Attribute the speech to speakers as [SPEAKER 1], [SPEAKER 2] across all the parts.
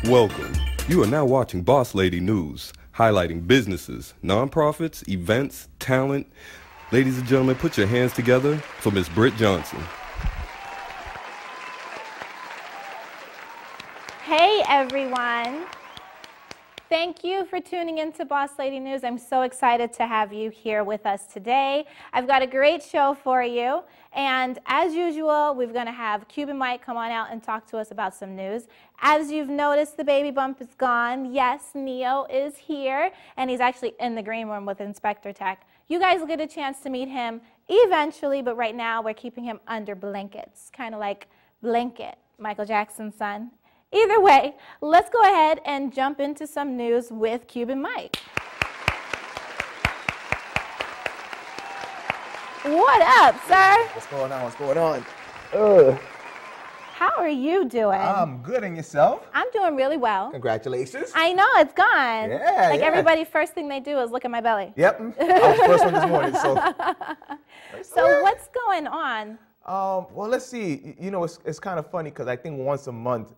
[SPEAKER 1] Welcome. You are now watching BossLady News, highlighting businesses, nonprofits, events, talent. Ladies and gentlemen, put your hands together for Miss Britt Johnson.
[SPEAKER 2] Hey everyone. Thank you for tuning in to BossLady News. I'm so excited to have you here with us today. I've got a great show for you. And as usual, we're going to have Cuban Mic come on out and talk to us about some news. As you've noticed, the baby bump is gone. Yes, Neo is here, and he's actually in the green room with Inspector Tech. You guys will get a chance to meet him eventually, but right now we're keeping him under blankets, kind of like Blanket, Michael Jackson's son. Either way, let's go ahead and jump into some news with Cuban Mic. What up, sir?
[SPEAKER 3] What's going on? What's going on?
[SPEAKER 2] How are you doing?
[SPEAKER 3] I'm good, and yourself?
[SPEAKER 2] I'm doing really well.
[SPEAKER 3] Congratulations.
[SPEAKER 2] I know, it's gone.
[SPEAKER 3] Yeah,
[SPEAKER 2] like
[SPEAKER 3] yeah.
[SPEAKER 2] Everybody, first thing they do is look at my belly.
[SPEAKER 3] Yep, I was the first one this morning, so.
[SPEAKER 2] So what's going on?
[SPEAKER 3] Well, let's see. You know, it's kind of funny because I think once a month,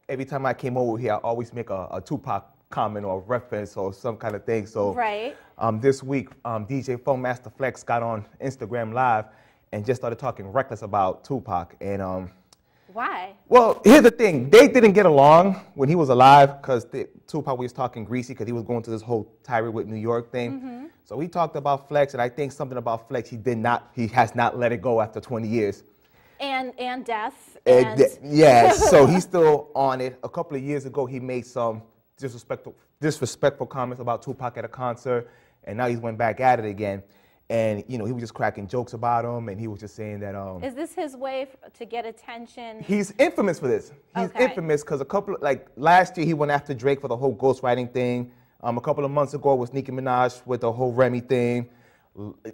[SPEAKER 3] every time I came over here, I always make a Tupac comment or reference or some kind of thing. So
[SPEAKER 2] right.
[SPEAKER 3] This week, DJ Master Flex got on Instagram Live and just started talking reckless about Tupac. And
[SPEAKER 2] why?
[SPEAKER 3] Well, here's the thing. They didn't get along when he was alive because Tupac was talking greasy because he was going through this whole tirade with New York thing. Mm-hmm. So he talked about Flex, and I think something about Flex he has not let it go after 20 years.
[SPEAKER 2] And death.
[SPEAKER 3] Yeah, so he's still on it. A couple of years ago, he made some disrespectful comments about Tupac at a concert, and now he's went back at it again. And, you know, he was just cracking jokes about him, and he was just saying that...
[SPEAKER 2] Is this his way to get attention?
[SPEAKER 3] He's infamous for this. He's infamous because last year he went after Drake for the whole ghostwriting thing. A couple of months ago it was Nicki Minaj with the whole Remy thing.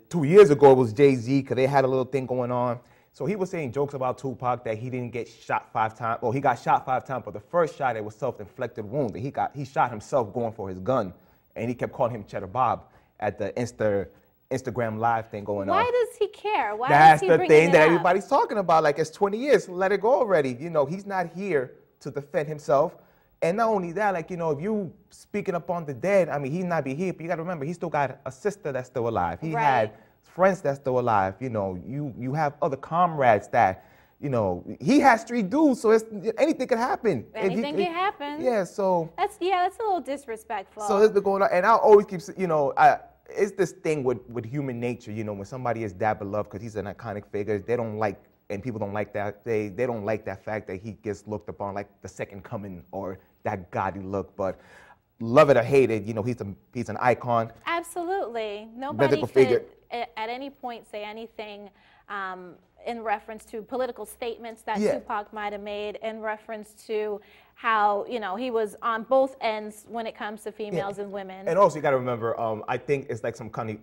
[SPEAKER 3] 2 years ago it was Jay-Z because they had a little thing going on. So he was saying jokes about Tupac that he didn't get shot 5 times. Well, he got shot 5 times, but the first shot, it was self-inflicted wound. He shot himself going for his gun, and he kept calling him Cheddar Bob at the Instagram Live thing going on.
[SPEAKER 2] Why does he care? Why
[SPEAKER 3] That's
[SPEAKER 2] is he
[SPEAKER 3] the thing that
[SPEAKER 2] up?
[SPEAKER 3] everybody's talking about. Like, it's 20 years. Let it go already. You know, he's not here to defend himself. And not only that, like, you know, if you speaking up on the dead, I mean, he's not be here, but you got to remember, he still got a sister that's still alive. He had friends that's still alive. You know, you have other comrades that, you know, he has 3 dudes, so anything could happen.
[SPEAKER 2] Anything can happen.
[SPEAKER 3] Yeah, so.
[SPEAKER 2] That's a little disrespectful.
[SPEAKER 3] So it's been going on, and I always keep, you know, it's this thing with human nature, you know, when somebody is that beloved because he's an iconic figure, they don't like, and people don't like that, they don't like that fact that he gets looked upon like the second coming or that godly look, but love it or hate it, you know, he's an icon.
[SPEAKER 2] Absolutely. Nobody could at any point say anything in reference to political statements that Tupac might have made, in reference to how, you know, he was on both ends when it comes to females and women.
[SPEAKER 3] And also you got to remember, I think it's like some kind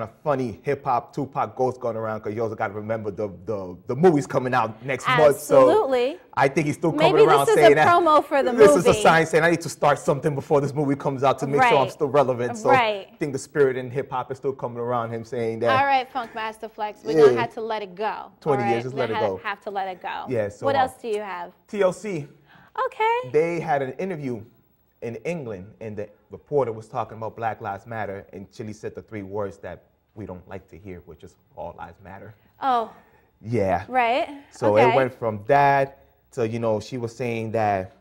[SPEAKER 3] of funny hip-hop Tupac ghost going around because you also got to remember the movie's coming out next month.
[SPEAKER 2] Absolutely.
[SPEAKER 3] So I think he's still coming around saying that.
[SPEAKER 2] Maybe this is a promo for the movie.
[SPEAKER 3] This is a sign saying I need to start something before this movie comes out to make sure I'm still relevant. So I think the spirit in hip-hop is still coming around him saying that.
[SPEAKER 2] All right, Funk Master Flex, we're going to have to let it go.
[SPEAKER 3] 20 years, just let it go.
[SPEAKER 2] Have to let it go.
[SPEAKER 3] Yeah, so,
[SPEAKER 2] what else do you have?
[SPEAKER 3] TLC.
[SPEAKER 2] Okay.
[SPEAKER 3] They had an interview in England, and the reporter was talking about Black Lives Matter, and Chili said the 3 words that we don't like to hear, which is all lives matter.
[SPEAKER 2] Oh.
[SPEAKER 3] Yeah.
[SPEAKER 2] Right.
[SPEAKER 3] So it went from that to, you know, she was saying that,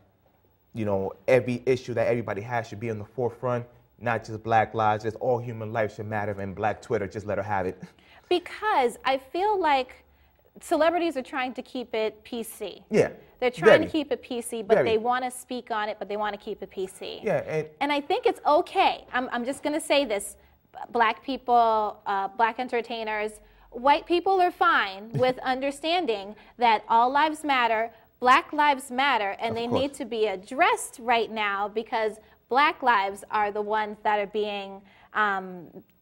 [SPEAKER 3] you know, every issue that everybody has should be in the forefront, not just Black lives, just all human life should matter, and Black Twitter, just let her have it. Because
[SPEAKER 2] I feel like celebrities are trying to keep it PC.
[SPEAKER 3] Yeah.
[SPEAKER 2] They're trying to keep it PC, but they want to speak on it, but they want to keep it PC.
[SPEAKER 3] Yeah.
[SPEAKER 2] And I think it's okay. I'm just going to say this. Black people, black entertainers, white people are fine with understanding that all lives matter, Black lives matter, and they need to be addressed right now because Black lives are the ones that are being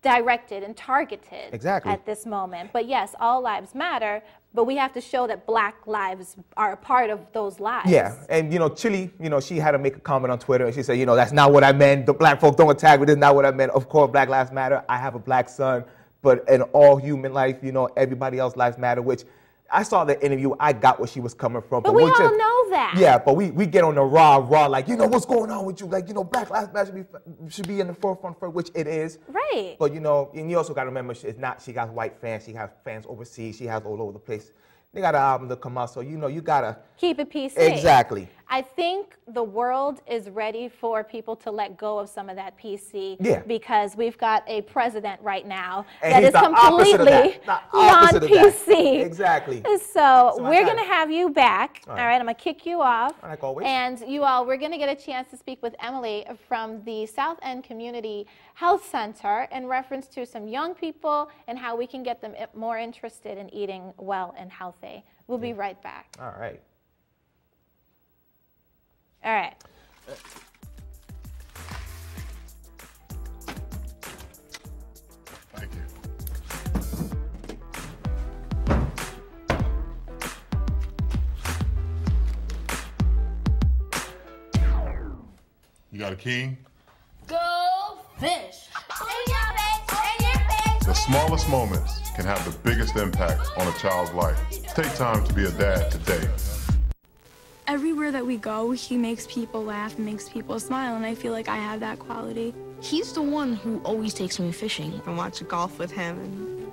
[SPEAKER 2] directed and targeted at this moment. But yes, all lives matter, but we have to show that Black lives are a part of those lives.
[SPEAKER 3] Yeah, and you know, Chili, you know, she had to make a comment on Twitter, and she said, you know, that's not what I meant. The Black folk don't attack me. This is not what I meant. Of course, Black lives matter. I have a Black son, but in all human life, you know, everybody else lives matter, which I saw the interview. I got where she was coming from.
[SPEAKER 2] But we all know that.
[SPEAKER 3] Yeah, but we get on the raw, like, you know, what's going on with you? Like, you know, Black Lives Matter should be in the forefront for which it is.
[SPEAKER 2] Right.
[SPEAKER 3] But, you know, and you also got to remember, it's not, she got white fans. She has fans overseas. She has all over the place. They got an album to come out, so, you know, you got to
[SPEAKER 2] keep it PC.
[SPEAKER 3] Exactly.
[SPEAKER 2] I think the world is ready for people to let go of some of that PC because we've got a president right now that is completely non-PC.
[SPEAKER 3] Exactly.
[SPEAKER 2] So we're going to have you back. All right, I'm going to kick you off.
[SPEAKER 3] Like always.
[SPEAKER 2] And you all, we're going to get a chance to speak with Emily from the South End Community Health Center in reference to some young people and how we can get them more interested in eating well and healthy. We'll be right back.
[SPEAKER 3] All right.
[SPEAKER 2] All right.
[SPEAKER 4] Thank you. You got a king?
[SPEAKER 5] Go fish!
[SPEAKER 4] The smallest moments can have the biggest impact on a child's life. Take time to be a dad today.
[SPEAKER 6] Everywhere that we go, he makes people laugh and makes people smile, and I feel like I have that quality.
[SPEAKER 5] He's the one who always takes me fishing.
[SPEAKER 7] I watch golf with him.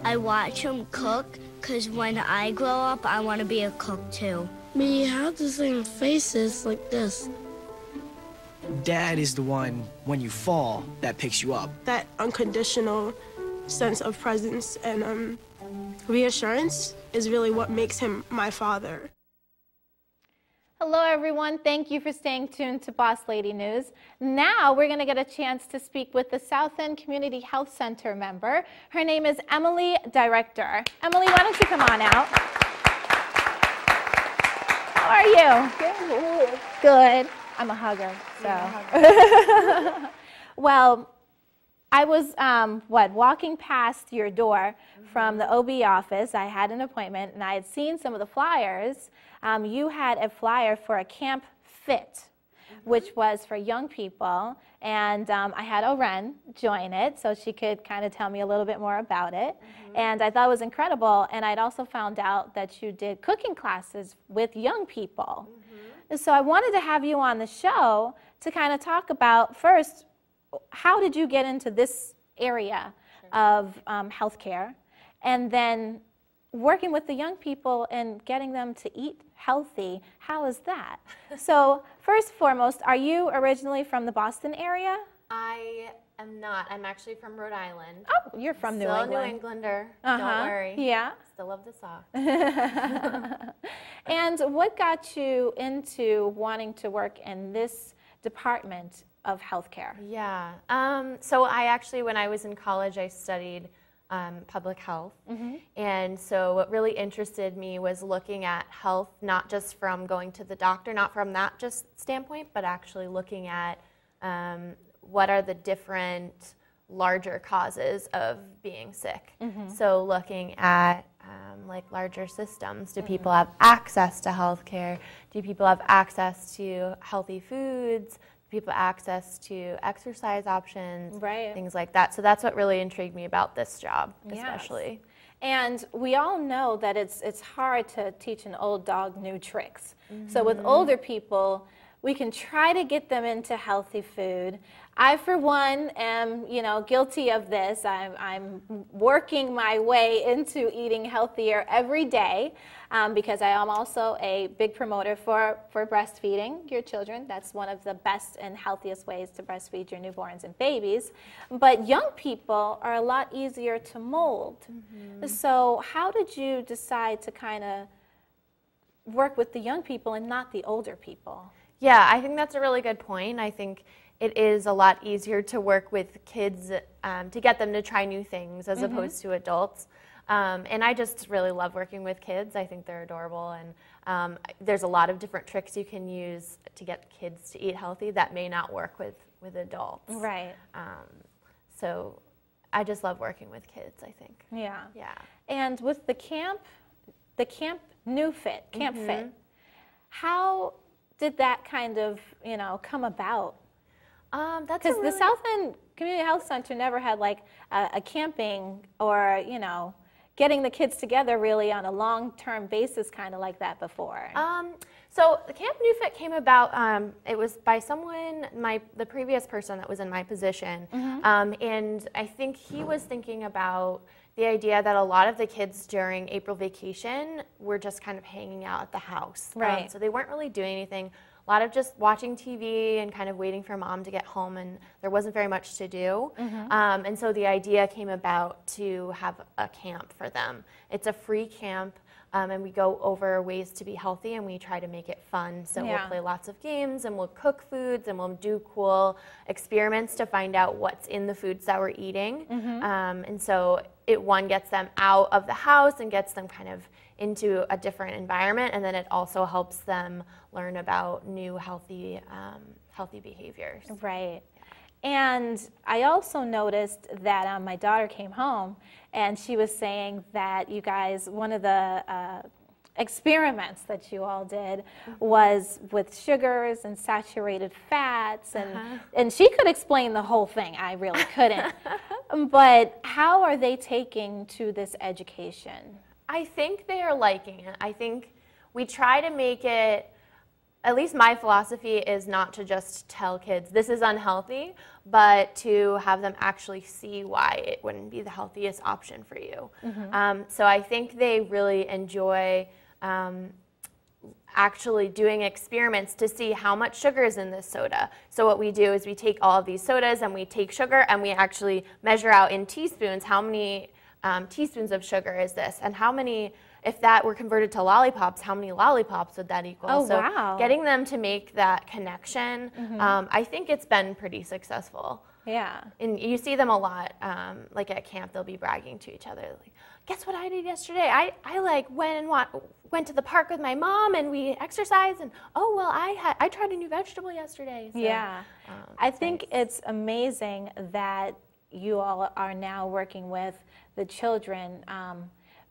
[SPEAKER 8] I watch him cook, because when I grow up, I want to be a cook too.
[SPEAKER 9] We have the same faces like this.
[SPEAKER 10] Dad is the one, when you fall, that picks you up.
[SPEAKER 6] That unconditional sense of presence and reassurance is really what makes him my father.
[SPEAKER 2] Hello, everyone. Thank you for staying tuned to BossLady News. Now we're going to get a chance to speak with the South End Community Health Center member. Her name is Emily Director. Emily, why don't you come on out? How are you? Good. I'm a hugger, so. Well, I was, walking past your door from the OB office. I had an appointment, and I had seen some of the flyers. You had a flyer for a Camp Fit, which was for young people, and I had Oren join it so she could kind of tell me a little bit more about it. And I thought it was incredible, and I'd also found out that you did cooking classes with young people. So I wanted to have you on the show to kind of talk about, first, how did you get into this area of healthcare, and then working with the young people and getting them to eat healthy? How is that? So first and foremost, are you originally from the Boston area?
[SPEAKER 11] I am not. I'm actually from Rhode Island.
[SPEAKER 2] Oh, you're from New England.
[SPEAKER 11] Still a New Englander. Don't worry.
[SPEAKER 2] Yeah.
[SPEAKER 11] Still love the Sox.
[SPEAKER 2] And what got you into wanting to work in this department of healthcare?
[SPEAKER 11] Yeah. So I actually, when I was in college, I studied public health. And so what really interested me was looking at health, not just from going to the doctor, not from that just standpoint, but actually looking at what are the different larger causes of being sick. So looking at like larger systems. Do people have access to health care? Do people have access to healthy foods? Do people have access to exercise options?
[SPEAKER 2] Right.
[SPEAKER 11] Things like that. So that's what really intrigued me about this job, especially.
[SPEAKER 2] Yes. And we all know that it's hard to teach an old dog new tricks. So with older people, we can try to get them into healthy food. I, for one, am, guilty of this. I'm working my way into eating healthier every day because I am also a big promoter for breastfeeding your children. That's one of the best and healthiest ways to breastfeed your newborns and babies. But young people are a lot easier to mold. So how did you decide to kind of work with the young people and not the older people?
[SPEAKER 11] Yeah, I think that's a really good point. I think it is a lot easier to work with kids to get them to try new things as opposed to adults. And I just really love working with kids. I think they're adorable, and there's a lot of different tricks you can use to get kids to eat healthy that may not work with adults.
[SPEAKER 2] Right.
[SPEAKER 11] So I just love working with kids, I think.
[SPEAKER 2] Yeah.
[SPEAKER 11] Yeah.
[SPEAKER 2] And with the Camp Fit, how did that kind of, come about? Because the South End Community Health Center never had like a camping or, getting the kids together really on a long-term basis, kind of like that before?
[SPEAKER 11] So the Camp New Fit came about, it was by someone, the previous person that was in my position, and I think he was thinking about the idea that a lot of the kids during April vacation were just kind of hanging out at the house.
[SPEAKER 2] Right.
[SPEAKER 11] So they weren't really doing anything. A lot of just watching TV and kind of waiting for mom to get home, and there wasn't very much to do. And so the idea came about to have a camp for them. It's a free camp, and we go over ways to be healthy, and we try to make it fun. So we'll play lots of games, and we'll cook foods, and we'll do cool experiments to find out what's in the foods that we're eating. And so one gets them out of the house and gets them kind of into a different environment, and then it also helps them learn about new healthy behaviors.
[SPEAKER 2] Right. And I also noticed that my daughter came home and she was saying that you guys, one of the experiments that you all did was with sugars and saturated fats, and she could explain the whole thing. I really couldn't. But how are they taking to this education?
[SPEAKER 11] I think they are liking it. I think we try to make it, at least my philosophy is not to just tell kids this is unhealthy, but to have them actually see why it wouldn't be the healthiest option for you. So I think they really enjoy actually doing experiments to see how much sugar is in this soda. So what we do is we take all of these sodas and we take sugar and we actually measure out in teaspoons how many teaspoons of sugar is this, and how many, if that were converted to lollipops, how many lollipops would that equal?
[SPEAKER 2] Oh,
[SPEAKER 11] so
[SPEAKER 2] wow.
[SPEAKER 11] Getting them to make that connection, I think it's been pretty successful.
[SPEAKER 2] Yeah.
[SPEAKER 11] And you see them a lot, like at camp, they'll be bragging to each other, like, guess what I did yesterday? I like went to the park with my mom and we exercised, and oh well, I tried a new vegetable yesterday. So,
[SPEAKER 2] yeah. I think it's amazing that you all are now working with the children,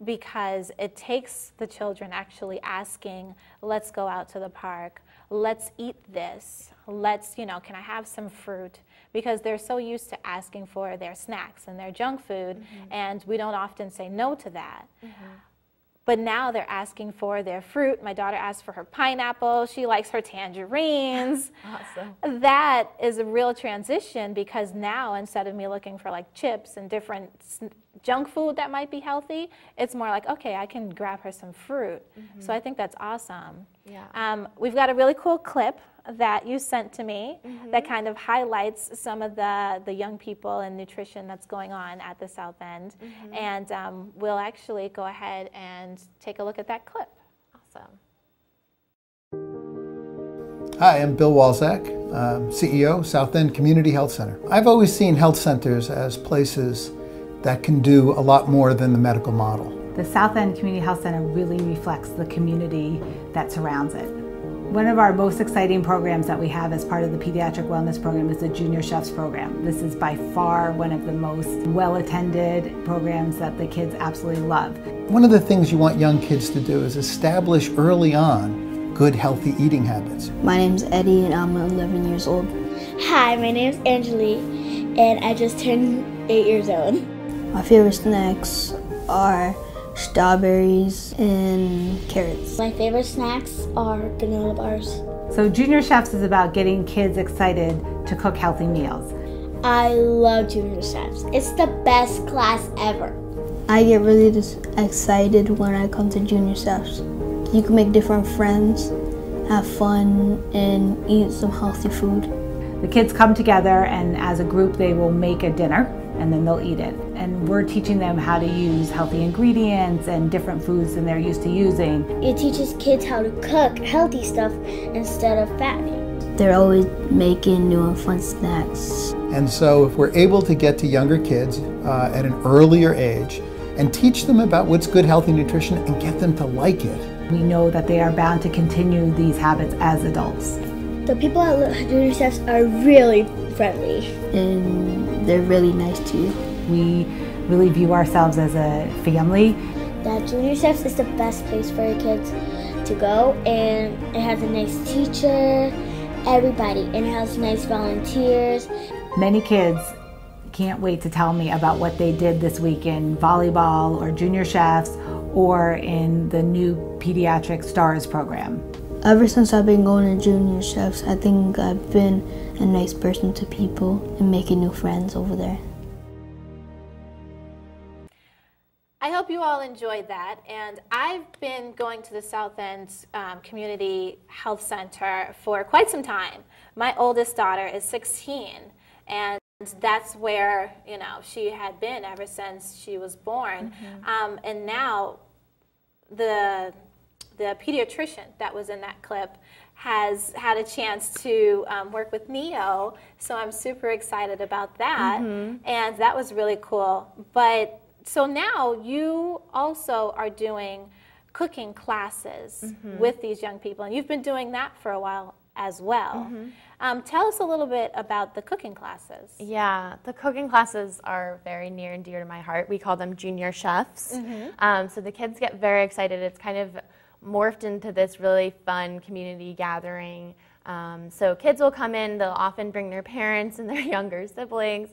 [SPEAKER 2] because it takes the children actually asking, let's go out to the park, let's eat this, let's, can I have some fruit? Because they're so used to asking for their snacks and their junk food, and we don't often say no to that. But now they're asking for their fruit. My daughter asked for her pineapple. She likes her tangerines.
[SPEAKER 11] Awesome.
[SPEAKER 2] That is a real transition, because now instead of me looking for like chips and different junk food that might be healthy, it's more like, okay, I can grab her some fruit. So I think that's awesome.
[SPEAKER 11] Yeah.
[SPEAKER 2] We've got a really cool clip that you sent to me that kind of highlights some of the young people and nutrition that's going on at the South End. And we'll actually go ahead and take a look at that clip.
[SPEAKER 11] Awesome.
[SPEAKER 12] Hi, I'm Bill Walczak, CEO, South End Community Health Center. I've always seen health centers as places that can do a lot more than the medical model.
[SPEAKER 13] The South End Community Health Center really reflects the community that surrounds it. One of our most exciting programs that we have as part of the Pediatric Wellness Program is the Junior Chefs Program. This is by far one of the most well-attended programs that the kids absolutely love.
[SPEAKER 12] One of the things you want young kids to do is establish early on good, healthy eating habits.
[SPEAKER 14] My name's Eddie and I'm 11 years old.
[SPEAKER 15] Hi, my name's Angelique and I just turned 8 years old.
[SPEAKER 14] My favorite snacks are strawberries and carrots.
[SPEAKER 15] My favorite snacks are granola bars.
[SPEAKER 13] So Junior Chefs is about getting kids excited to cook healthy meals.
[SPEAKER 15] I love Junior Chefs. It's the best class ever.
[SPEAKER 14] I get really excited when I come to Junior Chefs. You can make different friends, have fun, and eat some healthy food.
[SPEAKER 13] The kids come together and as a group they will make a dinner and then they'll eat it. And we're teaching them how to use healthy ingredients and different foods than they're used to using.
[SPEAKER 15] It teaches kids how to cook healthy stuff instead of fattening.
[SPEAKER 14] They're always making new and fun snacks.
[SPEAKER 12] And so if we're able to get to younger kids at an earlier age and teach them about what's good, healthy nutrition and get them to like it.
[SPEAKER 13] We know that they are bound to continue these habits as adults.
[SPEAKER 15] The people at Junior Chefs are really friendly.
[SPEAKER 14] And they're really nice to you.
[SPEAKER 13] We really view ourselves as a family.
[SPEAKER 15] That Junior Chefs is the best place for your kids to go, and it has a nice teacher, everybody, and it has nice volunteers.
[SPEAKER 13] Many kids can't wait to tell me about what they did this week in volleyball or junior chefs or in the new pediatric stars program.
[SPEAKER 14] Ever since I've been going to junior chefs, I think I've been a nice person to people and making new friends over there.
[SPEAKER 2] I hope you all enjoyed that, and I've been going to the South End Community Health Center for quite some time. My oldest daughter is 16, and that's where, you know, she had been ever since she was born. And now the pediatrician that was in that clip has had a chance to work with Neo, so I'm super excited about that, and that was really cool. But so now you also are doing cooking classes with these young people, and you've been doing that for a while as well. Tell us a little bit about the cooking classes.
[SPEAKER 11] Yeah, the cooking classes are very near and dear to my heart. We call them junior chefs. So the kids get very excited. It's kind of morphed into this really fun community gathering. So kids will come in, they'll often bring their parents and their younger siblings.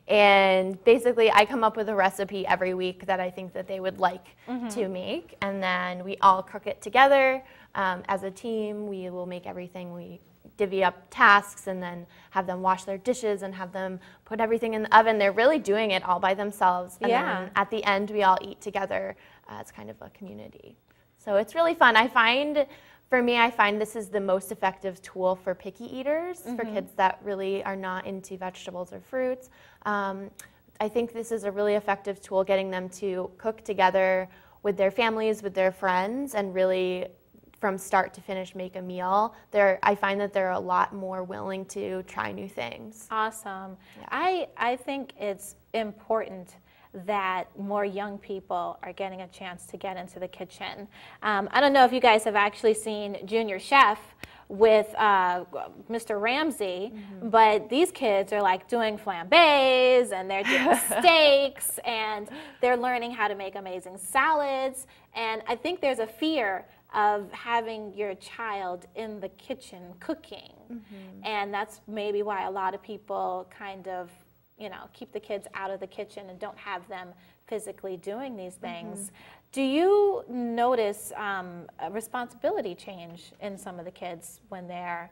[SPEAKER 11] And basically I come up with a recipe every week that I think that they would like to make. And then we all cook it together as a team. We will make everything. We divvy up tasks and then have them wash their dishes and have them put everything in the oven. They're really doing it all by themselves. And then at the end we all eat together as kind of a community. So it's really fun. For me, I find this is the most effective tool for picky eaters, for kids that really are not into vegetables or fruits. I think this is a really effective tool, getting them to cook together with their families, with their friends, and really from start to finish make a meal. I find that they're a lot more willing to try new things.
[SPEAKER 2] Awesome. Yeah. I think it's important that more young people are getting a chance to get into the kitchen. I don't know if you guys have actually seen Junior Chef with Mr. Ramsay, but these kids are like doing flambés and they're doing steaks and they're learning how to make amazing salads. And I think there's a fear of having your child in the kitchen cooking. And that's maybe why a lot of people kind of, you know, keep the kids out of the kitchen and don't have them physically doing these things. Do you notice a responsibility change in some of the kids when they're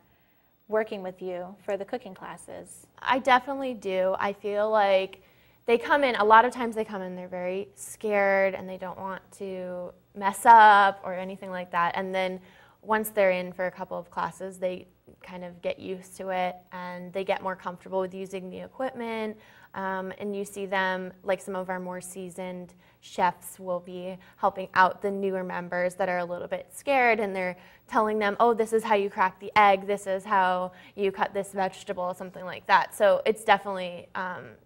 [SPEAKER 2] working with you for the cooking classes?
[SPEAKER 11] I definitely do. I feel like they come in, a lot of times they come in, they're very scared and they don't want to mess up or anything like that. And then once they're in for a couple of classes, they kind of get used to it and they get more comfortable with using the equipment. And you see them, like some of our more seasoned chefs will be helping out the newer members that are a little bit scared, and they're telling them, oh, this is how you crack the egg, this is how you cut this vegetable, something like that. So it's definitely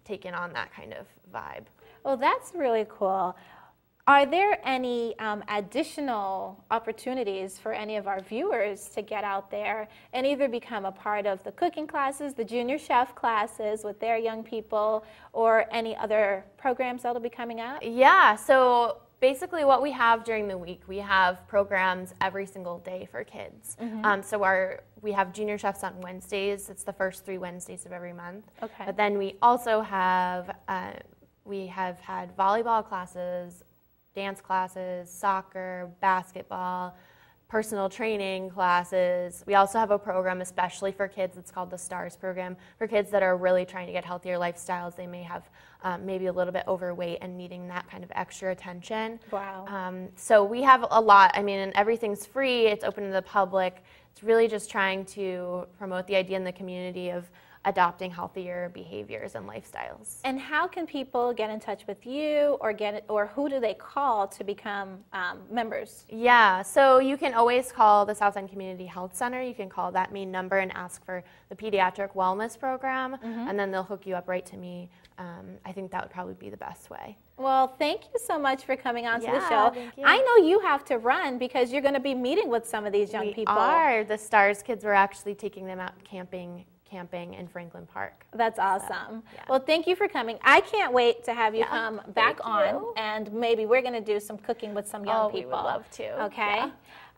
[SPEAKER 11] taken on that kind of vibe.
[SPEAKER 2] Well, that's really cool. Are there any additional opportunities for any of our viewers to get out there and either become a part of the cooking classes, the junior chef classes with their young people, or any other programs that'll be coming up?
[SPEAKER 11] Yeah, so basically what we have during the week, we have programs every single day for kids. So we have junior chefs on Wednesdays. It's the first 3 Wednesdays of every month.
[SPEAKER 2] Okay.
[SPEAKER 11] But then we also have, we have had volleyball classes, dance classes, soccer, basketball, personal training classes. We also have a program especially for kids. It's called the STARS program, for kids that are really trying to get healthier lifestyles. They may have maybe a little bit overweight and needing that kind of extra attention.
[SPEAKER 2] Wow.
[SPEAKER 11] So we have a lot. I mean, and everything's free. It's open to the public. It's really just trying to promote the idea in the community of adopting healthier behaviors and lifestyles.
[SPEAKER 2] And how can people get in touch with you, or who do they call to become members?
[SPEAKER 11] Yeah, so you can always call the South End Community Health Center. You can call that main number and ask for the Pediatric Wellness Program, and then they'll hook you up right to me. I think that would probably be the best way.
[SPEAKER 2] Well, thank you so much for coming on to the
[SPEAKER 11] Yeah,
[SPEAKER 2] show.
[SPEAKER 11] thank you.
[SPEAKER 2] I know you have to run because you're going to be meeting with some of these young people.
[SPEAKER 11] We are. The STARS kids, we're actually taking them out camping in Franklin Park.
[SPEAKER 2] That's awesome.
[SPEAKER 11] So, yeah.
[SPEAKER 2] Well, thank you for coming. I can't wait to have you come back on, and maybe we're going to do some cooking with some young people.
[SPEAKER 11] We would love to.
[SPEAKER 2] Okay?
[SPEAKER 11] Yeah.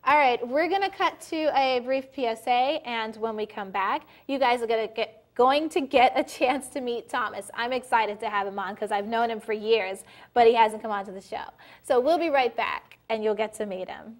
[SPEAKER 2] All right, we're going to cut to a brief PSA, and when we come back, you guys are going to get going to get a chance to meet Thomas. I'm excited to have him on because I've known him for years, but he hasn't come on to the show. So we'll be right back, and you'll get to meet him.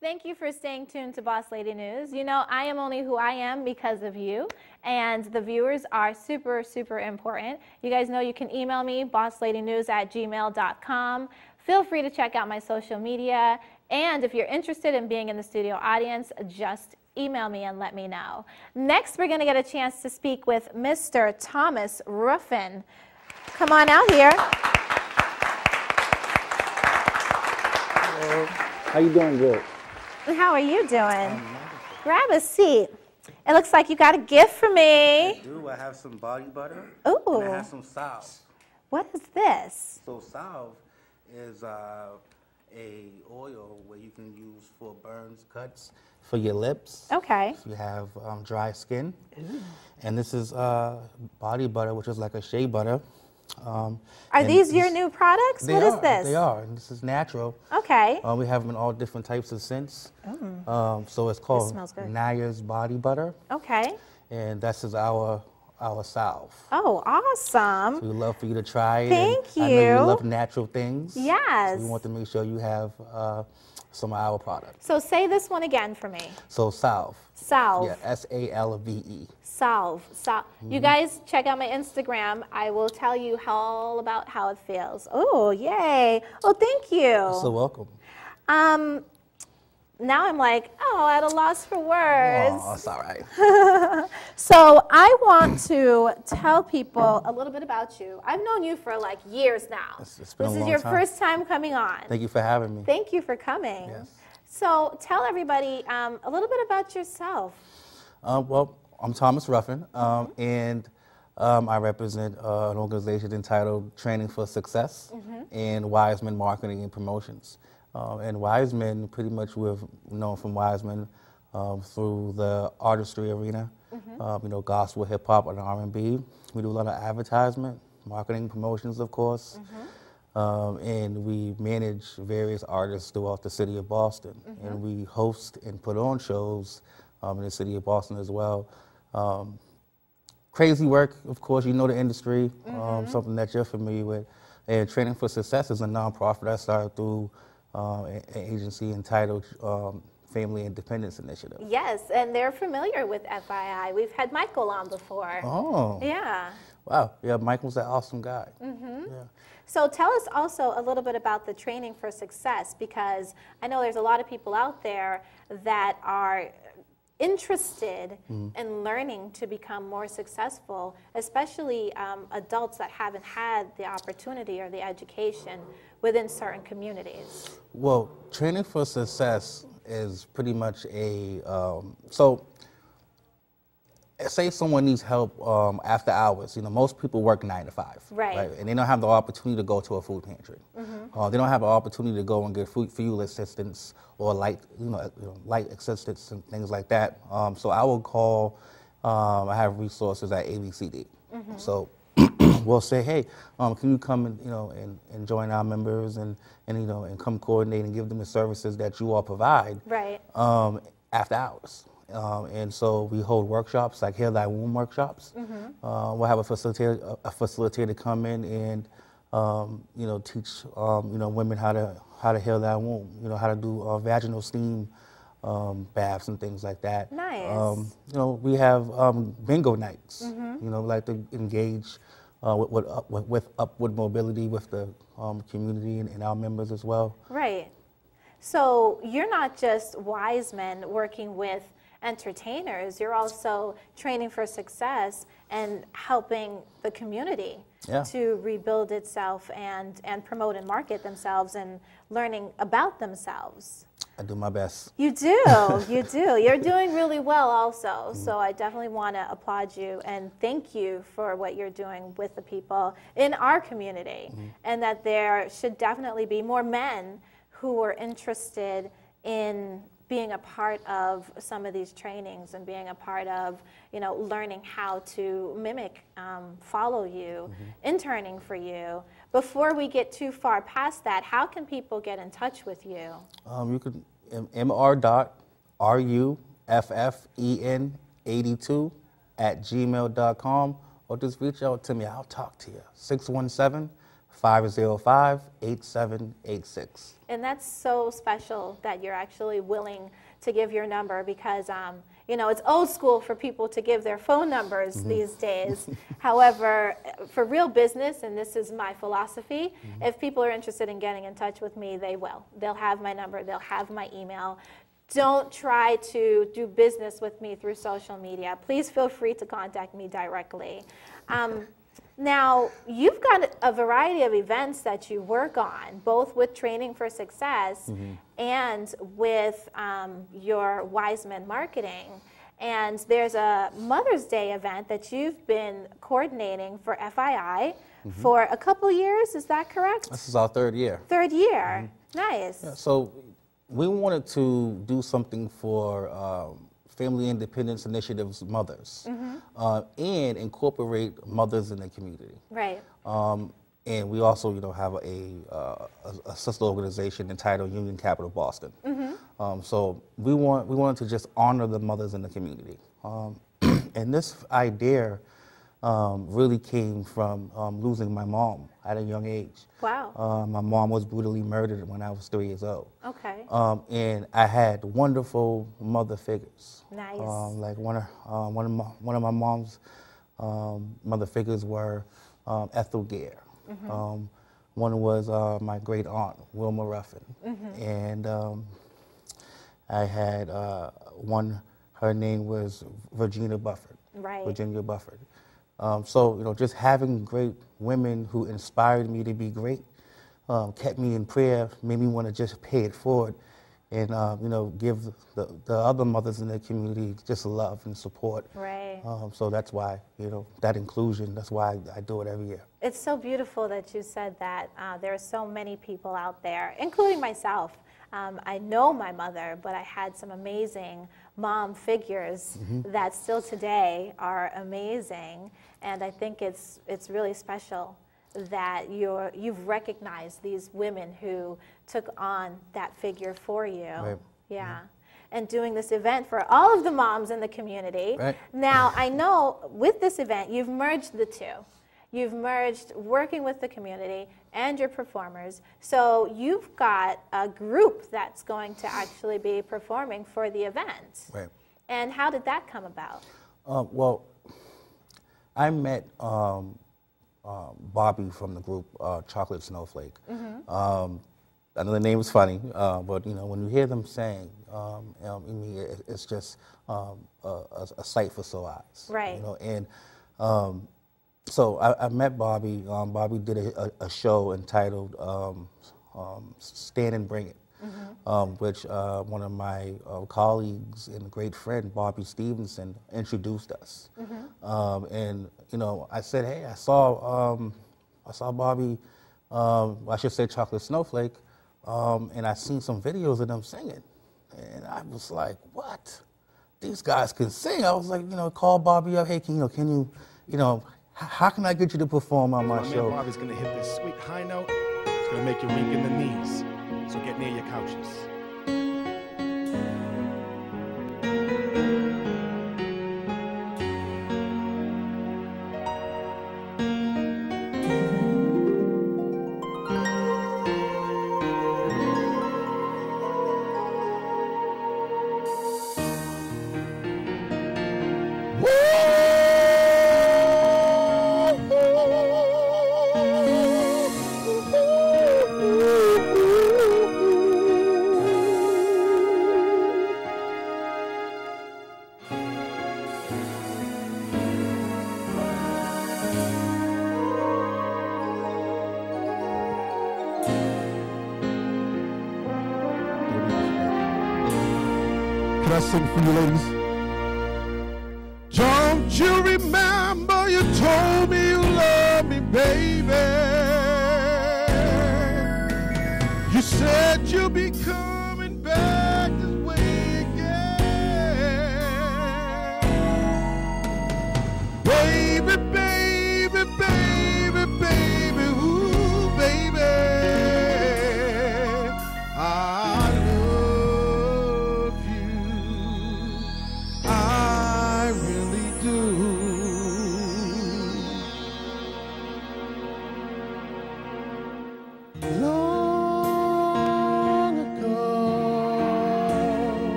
[SPEAKER 2] Thank you for staying tuned to Boss Lady News. You know, I am only who I am because of you, and the viewers are super, super important. You guys know you can email me, bossladynews@gmail.com. Feel free to check out my social media, and if you're interested in being in the studio audience, just email me and let me know. Next, we're going to get a chance to speak with Mr. Thomas Ruffin. Come on out here.
[SPEAKER 16] Hello. How you doing? Good.
[SPEAKER 2] How are you doing? Grab a seat. It looks like you got a gift for me.
[SPEAKER 16] I do. I have some body butter.
[SPEAKER 2] Ooh.
[SPEAKER 16] And I have some salve.
[SPEAKER 2] What is this?
[SPEAKER 16] So salve is a oil where you can use for burns, cuts, for your lips.
[SPEAKER 2] Okay.
[SPEAKER 16] If you have dry skin. Ooh. And this is body butter, which is like a shea butter.
[SPEAKER 2] Are these your new products? What is this?
[SPEAKER 16] They are. And this is natural.
[SPEAKER 2] Okay.
[SPEAKER 16] We have them in all different types of scents. So it's called Naya's Body Butter.
[SPEAKER 2] Okay.
[SPEAKER 16] And this is our salve.
[SPEAKER 2] Oh, awesome.
[SPEAKER 16] So we'd love for you to try it.
[SPEAKER 2] Thank you.
[SPEAKER 16] I know you love natural things.
[SPEAKER 2] Yes.
[SPEAKER 16] So we want to make sure you have some of our products.
[SPEAKER 2] So say this one again for me.
[SPEAKER 16] So salve.
[SPEAKER 2] Salve.
[SPEAKER 16] Yeah, S-A-L-V-E.
[SPEAKER 2] Salve. You guys check out my Instagram. I will tell you all about how it feels. Oh, yay. Oh, thank you.
[SPEAKER 16] You're so welcome.
[SPEAKER 2] Now I'm like, at a loss for words.
[SPEAKER 16] Oh, that's all right.
[SPEAKER 2] So I want to tell people a little bit about you. I've known you for like years now.
[SPEAKER 16] It's been a long
[SPEAKER 2] This is your
[SPEAKER 16] time.
[SPEAKER 2] first time coming on.
[SPEAKER 16] Thank you for having me.
[SPEAKER 2] Thank you for coming.
[SPEAKER 16] Yes.
[SPEAKER 2] So tell everybody a little bit about yourself.
[SPEAKER 16] Well, I'm Thomas Ruffin, and I represent an organization entitled Training for Success and Wiseman Marketing and Promotions. And Wiseman, pretty much we're known from Wiseman through the artistry arena, gospel, hip hop, and R&B. We do a lot of advertisement, marketing, promotions, of course. And we manage various artists throughout the city of Boston. And we host and put on shows in the city of Boston as well. Crazy work, of course, you know the industry, something that you're familiar with. And Training for Success is a nonprofit I started through an agency entitled Family Independence Initiative.
[SPEAKER 2] Yes, and they're familiar with FII. We've had Michael on before.
[SPEAKER 16] Oh.
[SPEAKER 2] Yeah.
[SPEAKER 16] Wow. Yeah, Michael's an awesome guy.
[SPEAKER 2] Yeah. So tell us also a little bit about the Training for Success, because I know there's a lot of people out there that are interested in learning to become more successful, especially adults that haven't had the opportunity or the education within certain communities.
[SPEAKER 16] Well, Training for Success is pretty much say someone needs help after hours. Most people work 9 to 5,
[SPEAKER 2] right?
[SPEAKER 16] And they don't have the opportunity to go to a food pantry. They don't have the opportunity to go and get fuel assistance or light assistance and things like that. So I will call. I have resources at ABCD. So we'll say, hey, can you come and join our members and come coordinate and give them the services that you all provide,
[SPEAKER 2] right?
[SPEAKER 16] After hours. And so we hold workshops, like Heal Thy Womb workshops. We'll have a facilitator come in and teach women how to heal their womb. How to do vaginal steam baths and things like that.
[SPEAKER 2] Nice.
[SPEAKER 16] We have bingo nights. We like to engage with upward mobility with the community and our members as well.
[SPEAKER 2] Right. So you're not just Wiseman working with entertainers, you're also Training for Success and helping the community to rebuild itself and promote and market themselves and learning about themselves.
[SPEAKER 16] I do my best.
[SPEAKER 2] You do, you do. You're doing really well also, so I definitely want to applaud you and thank you for what you're doing with the people in our community, and that there should definitely be more men who are interested in being a part of some of these trainings and being a part of, learning how to mimic, follow you, interning for you. Before we get too far past that, how can people get in touch with you?
[SPEAKER 16] You could mr.ruffen82 @gmail.com, or just reach out to me. I'll talk to you. 617-505-8786.
[SPEAKER 2] And that's so special that you're actually willing to give your number because, you know, it's old school for people to give their phone numbers these days. However, for real business, and this is my philosophy, if people are interested in getting in touch with me, they will. They'll have my number, they'll have my email. Don't try to do business with me through social media. Please feel free to contact me directly. Now, you've got a variety of events that you work on, both with Training for Success and with your Wise Men Marketing. And there's a Mother's Day event that you've been coordinating for FII for a couple years, is that correct?
[SPEAKER 16] This is our 3rd year.
[SPEAKER 2] 3rd year, nice.
[SPEAKER 16] Yeah, so we wanted to do something for Family Independence Initiative's mothers and incorporate mothers in the community.
[SPEAKER 2] Right.
[SPEAKER 16] And we also, you know, have a sister organization entitled Union Capital Boston. So we wanted to just honor the mothers in the community. And this idea really came from losing my mom at a young age.
[SPEAKER 2] Wow.
[SPEAKER 16] My mom was brutally murdered when I was 3 years old.
[SPEAKER 2] Okay.
[SPEAKER 16] And I had wonderful mother figures.
[SPEAKER 2] Nice.
[SPEAKER 16] Like one of my mom's mother figures were Ethel Gare. One was my great aunt, Wilma Ruffin. And I had one, her name was Virginia Bufford.
[SPEAKER 2] Right.
[SPEAKER 16] Virginia Bufford. So, you know, just having great women who inspired me to be great, kept me in prayer, made me want to just pay it forward and, you know, give the other mothers in the community just love and support.
[SPEAKER 2] Right.
[SPEAKER 16] So that's why, you know, that inclusion, that's why I do it every year.
[SPEAKER 2] It's so beautiful that you said that. There are so many people out there, including myself. I know my mother, but I had some amazing mom figures that still today are amazing. And I think it's really special that you've recognized these women who took on that figure for you.
[SPEAKER 16] Right.
[SPEAKER 2] Yeah. And doing this event for all of the moms in the community.
[SPEAKER 16] Right.
[SPEAKER 2] Now, I know with this event, you've merged the two. You've merged working with the community and your performers. So you've got a group that's going to actually be performing for the event.
[SPEAKER 16] Right.
[SPEAKER 2] And how did that come about?
[SPEAKER 16] Well, I met Bobby from the group Chocolate Snowflake. I know the name is funny, but you know when you hear them sing, it's just a sight for sore eyes.
[SPEAKER 2] Right.
[SPEAKER 16] You know, and so I met Bobby. Bobby did a show entitled "Stand and Bring It," which one of my colleagues and great friend Bobby Stevenson introduced us. And you know, I said, "Hey, I saw Bobby. I should say Chocolate Snowflake." And I seen some videos of them singing, and I was like, "What? These guys can sing!" I was like, you know, call Bobby up. Hey, can you, how can I get you to perform on my show?
[SPEAKER 17] Bobby's gonna hit this sweet high note. It's gonna make you weak in the knees. So get near your couches.
[SPEAKER 18] Can I sing for you, ladies? Don't you remember you told me you love me, baby? You said you'll be coming back this way again. Baby, baby, baby, baby, ooh, baby. I love you. I really do.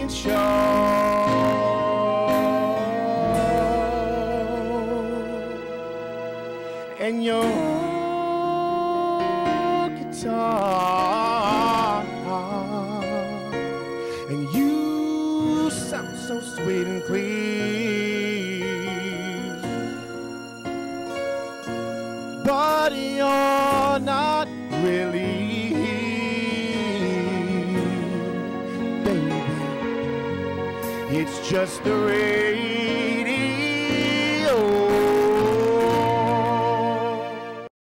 [SPEAKER 18] playing show. And your guitar, and you sound so sweet and clean, but you're not really, baby. It's just the radio